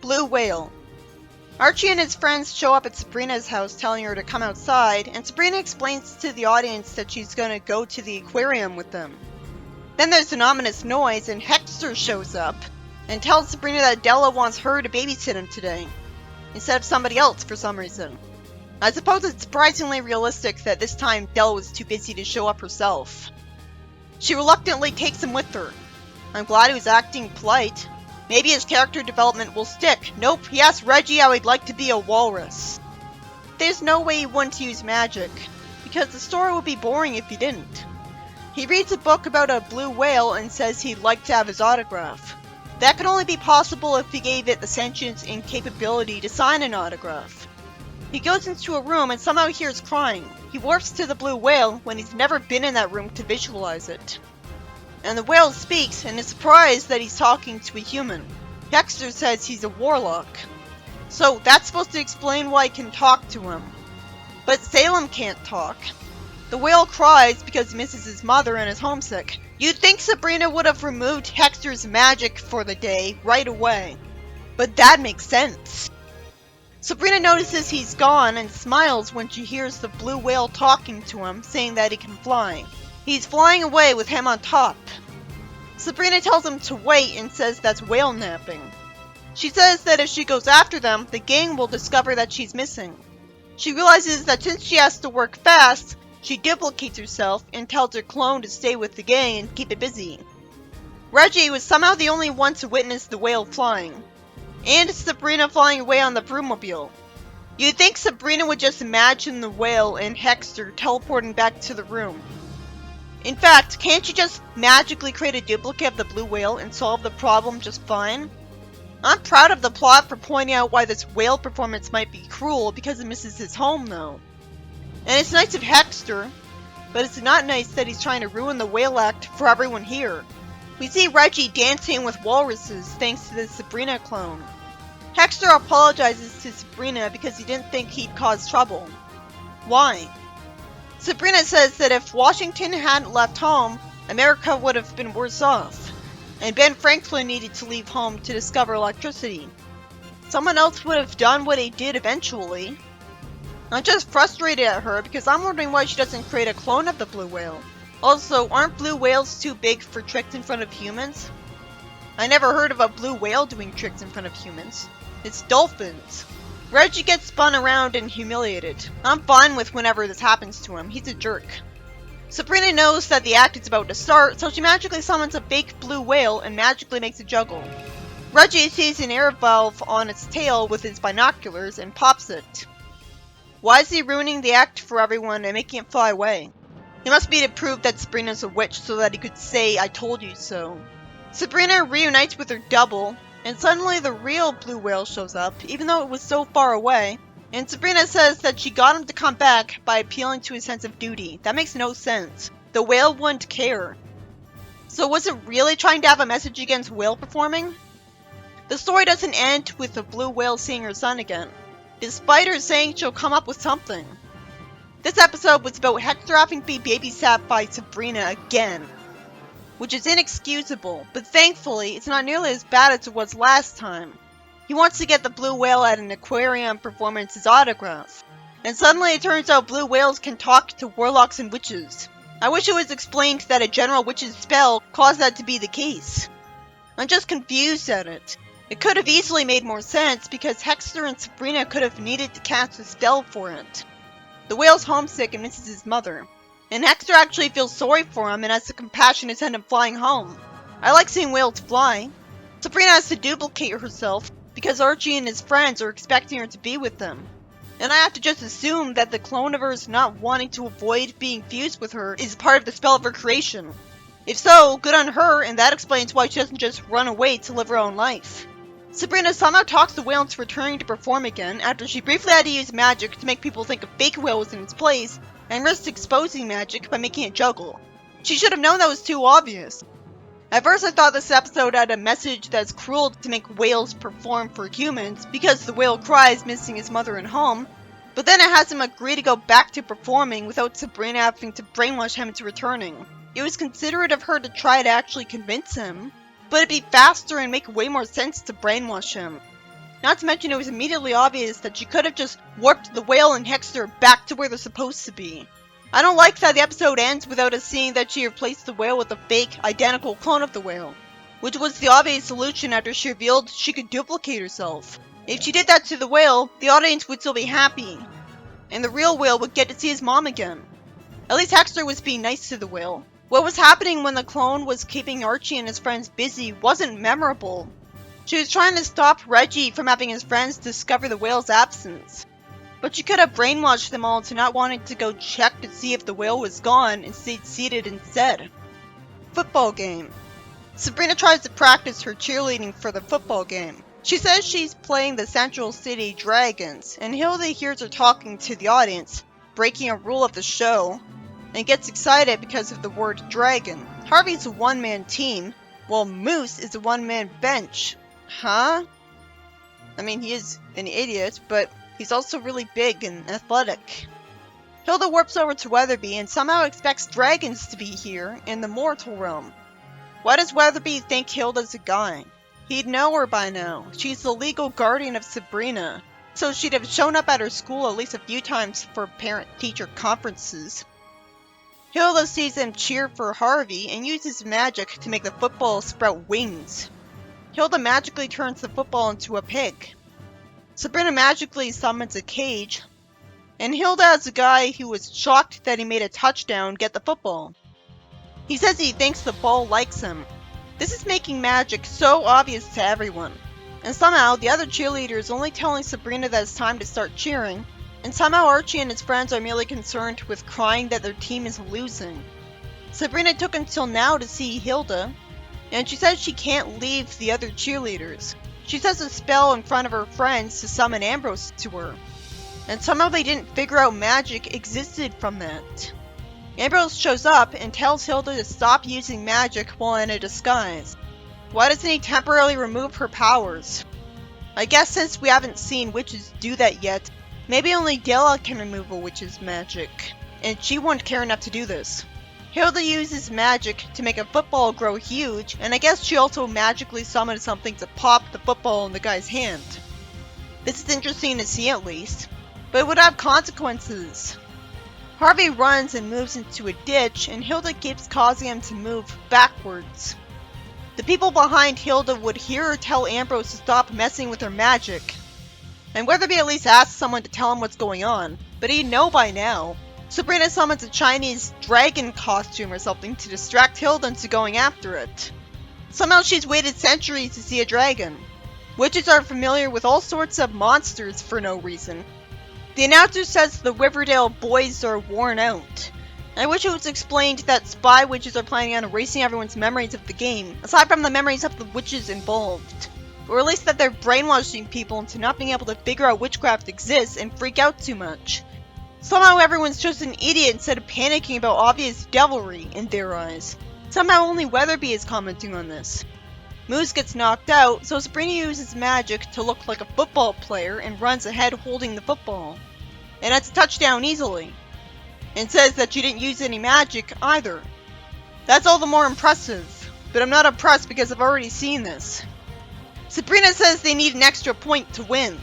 blue whale. Archie and his friends show up at Sabrina's house telling her to come outside, and Sabrina explains to the audience that she's gonna go to the aquarium with them. Then there's an ominous noise and Hector shows up and tells Sabrina that Della wants her to babysit him today, instead of somebody else for some reason. I suppose it's surprisingly realistic that this time Della was too busy to show up herself. She reluctantly takes him with her. I'm glad he was acting polite. Maybe his character development will stick. Nope, he asked Reggie how he'd like to be a walrus. There's no way he wouldn't use magic, because the story would be boring if he didn't. He reads a book about a blue whale and says he'd like to have his autograph. That could only be possible if he gave it the sentience and capability to sign an autograph. He goes into a room and somehow hears crying. He warps to the blue whale when he's never been in that room to visualize it. And the whale speaks and is surprised that he's talking to a human. Hector says he's a warlock. So that's supposed to explain why he can talk to him. But Salem can't talk. The whale cries because he misses his mother and is homesick. You'd think Sabrina would have removed Hector's magic for the day right away. But that makes sense. Sabrina notices he's gone and smiles when she hears the blue whale talking to him, saying that he can fly. He's flying away with him on top. Sabrina tells him to wait and says that's whale napping. She says that if she goes after them, the gang will discover that she's missing. She realizes that since she has to work fast, she duplicates herself and tells her clone to stay with the gang and keep it busy. Reggie was somehow the only one to witness the whale flying. And Sabrina flying away on the broommobile. You'd think Sabrina would just imagine the whale and Hector teleporting back to the room. In fact, can't you just magically create a duplicate of the blue whale and solve the problem just fine? I'm proud of the plot for pointing out why this whale performance might be cruel because it misses his home though. And it's nice of Hector, but it's not nice that he's trying to ruin the whale act for everyone here. We see Reggie dancing with walruses thanks to the Sabrina clone. Hector apologizes to Sabrina because he didn't think he'd cause trouble. Why? Sabrina says that if Washington hadn't left home, America would have been worse off, and Ben Franklin needed to leave home to discover electricity. Someone else would have done what he did eventually. I'm just frustrated at her because I'm wondering why she doesn't create a clone of the blue whale. Also, aren't blue whales too big for tricks in front of humans? I never heard of a blue whale doing tricks in front of humans. It's dolphins. Reggie gets spun around and humiliated. I'm fine with whenever this happens to him. He's a jerk. Sabrina knows that the act is about to start, so she magically summons a fake blue whale and magically makes it juggle. Reggie sees an air valve on its tail with his binoculars and pops it. Why is he ruining the act for everyone and making it fly away? It must be to prove that Sabrina's a witch so that he could say, "I told you so." Sabrina reunites with her double, and suddenly the real blue whale shows up, even though it was so far away. And Sabrina says that she got him to come back by appealing to his sense of duty. That makes no sense. The whale wouldn't care. So was it really trying to have a message against whale performing? The story doesn't end with the blue whale seeing her son again, despite her saying she'll come up with something. This episode was about Hector having to be babysat by Sabrina again, which is inexcusable, but thankfully it's not nearly as bad as it was last time. He wants to get the blue whale at an aquarium performance's autograph, and suddenly it turns out blue whales can talk to warlocks and witches. I wish it was explained that a general witch's spell caused that to be the case. I'm just confused at it. It could have easily made more sense because Hector and Sabrina could have needed to cast a spell for it. The whale's homesick and misses his mother, and Hector actually feels sorry for him and has the compassion to send him flying home. I like seeing whales fly. Sabrina has to duplicate herself because Archie and his friends are expecting her to be with them. And I have to just assume that the clone of hers not wanting to avoid being fused with her is part of the spell of her creation. If so, good on her, and that explains why she doesn't just run away to live her own life. Sabrina somehow talks the whale into returning to perform again after she briefly had to use magic to make people think a fake whale was in its place, and risked exposing magic by making it juggle. She should have known that was too obvious. At first I thought this episode had a message that's cruel to make whales perform for humans because the whale cries missing his mother and home, but then it has him agree to go back to performing without Sabrina having to brainwash him into returning. It was considerate of her to try to actually convince him, but it'd be faster and make way more sense to brainwash him. Not to mention it was immediately obvious that she could have just warped the whale and Hexter back to where they're supposed to be. I don't like that the episode ends without us seeing that she replaced the whale with a fake, identical clone of the whale, which was the obvious solution after she revealed she could duplicate herself. If she did that to the whale, the audience would still be happy, and the real whale would get to see his mom again. At least Hexter was being nice to the whale. What was happening when the clone was keeping Archie and his friends busy wasn't memorable. She was trying to stop Reggie from having his friends discover the whale's absence. But she could have brainwashed them all into not wanting to go check to see if the whale was gone and stayed seated instead. Football game. Sabrina tries to practice her cheerleading for the football game. She says she's playing the Central City Dragons, and Hilda hears her talking to the audience, breaking a rule of the show, and gets excited because of the word dragon. Harvey's a one-man team, while Moose is a one-man bench. Huh? I mean, he is an idiot, but he's also really big and athletic. Hilda warps over to Weatherby and somehow expects dragons to be here in the mortal realm. Why does Weatherby think Hilda's a guy? He'd know her by now. She's the legal guardian of Sabrina, so she'd have shown up at her school at least a few times for parent-teacher conferences. Hilda sees them cheer for Harvey and uses magic to make the football sprout wings. Hilda magically turns the football into a pig. Sabrina magically summons a cage, and Hilda has a guy who was shocked that he made a touchdown get the football. He says he thinks the ball likes him. This is making magic so obvious to everyone. And somehow the other cheerleader is only telling Sabrina that it's time to start cheering, and somehow Archie and his friends are merely concerned with crying that their team is losing. Sabrina took until now to see Hilda, and she says she can't leave the other cheerleaders. She says a spell in front of her friends to summon Ambrose to her, and somehow they didn't figure out magic existed from that. Ambrose shows up and tells Hilda to stop using magic while in a disguise. Why doesn't he temporarily remove her powers? I guess since we haven't seen witches do that yet, maybe only Della can remove a witch's magic, and she won't care enough to do this. Hilda uses magic to make a football grow huge, and I guess she also magically summoned something to pop the football in the guy's hand. This is interesting to see at least, but it would have consequences. Harvey runs and moves into a ditch, and Hilda keeps causing him to move backwards. The people behind Hilda would hear her tell Ambrose to stop messing with her magic, and Weatherby at least asks someone to tell him what's going on, but he'd know by now. Sabrina summons a Chinese dragon costume or something to distract Hilda into going after it. Somehow she's waited centuries to see a dragon. Witches are familiar with all sorts of monsters for no reason. The announcer says the Riverdale boys are worn out. I wish it was explained that spy witches are planning on erasing everyone's memories of the game, aside from the memories of the witches involved. Or at least that they're brainwashing people into not being able to figure out witchcraft exists and freak out too much. Somehow everyone's just an idiot instead of panicking about obvious devilry in their eyes. Somehow only Weatherby is commenting on this. Moose gets knocked out, so Sabrina uses magic to look like a football player and runs ahead holding the football. And that's a touchdown easily. And says that she didn't use any magic either. That's all the more impressive, but I'm not impressed because I've already seen this. Sabrina says they need an extra point to win.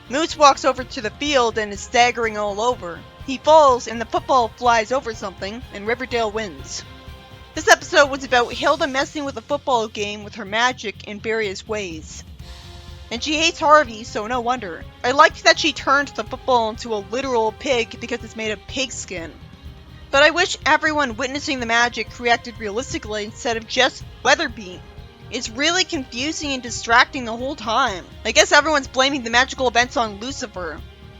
Moose walks over to the field and is staggering all over. He falls and the football flies over something, and Riverdale wins. This episode was about Hilda messing with a football game with her magic in various ways. And she hates Harvey, so no wonder. I liked that she turned the football into a literal pig because it's made of pigskin. But I wish everyone witnessing the magic reacted realistically instead of just Weatherby. It's really confusing and distracting the whole time. I guess everyone's blaming the magical events on Lucifer,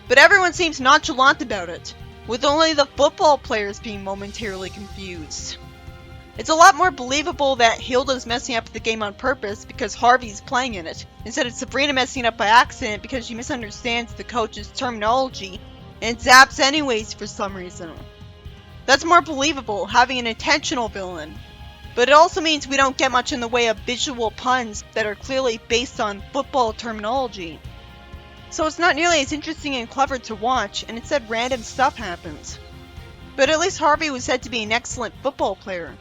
but everyone seems nonchalant about it, with only the football players being momentarily confused. It's a lot more believable that Hilda's messing up the game on purpose because Harvey's playing in it, instead of Sabrina messing up by accident because she misunderstands the coach's terminology and zaps anyways for some reason. That's more believable, having an intentional villain. But it also means we don't get much in the way of visual puns that are clearly based on football terminology. So it's not nearly as interesting and clever to watch, and instead random stuff happens. But at least Harvey was said to be an excellent football player.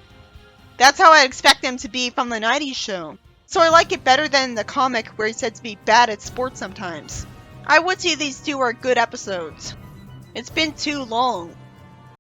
That's how I'd expect him to be from the 90s show. so I like it better than the comic where he's said to be bad at sports sometimes. I would say these two are good episodes. It's been too long.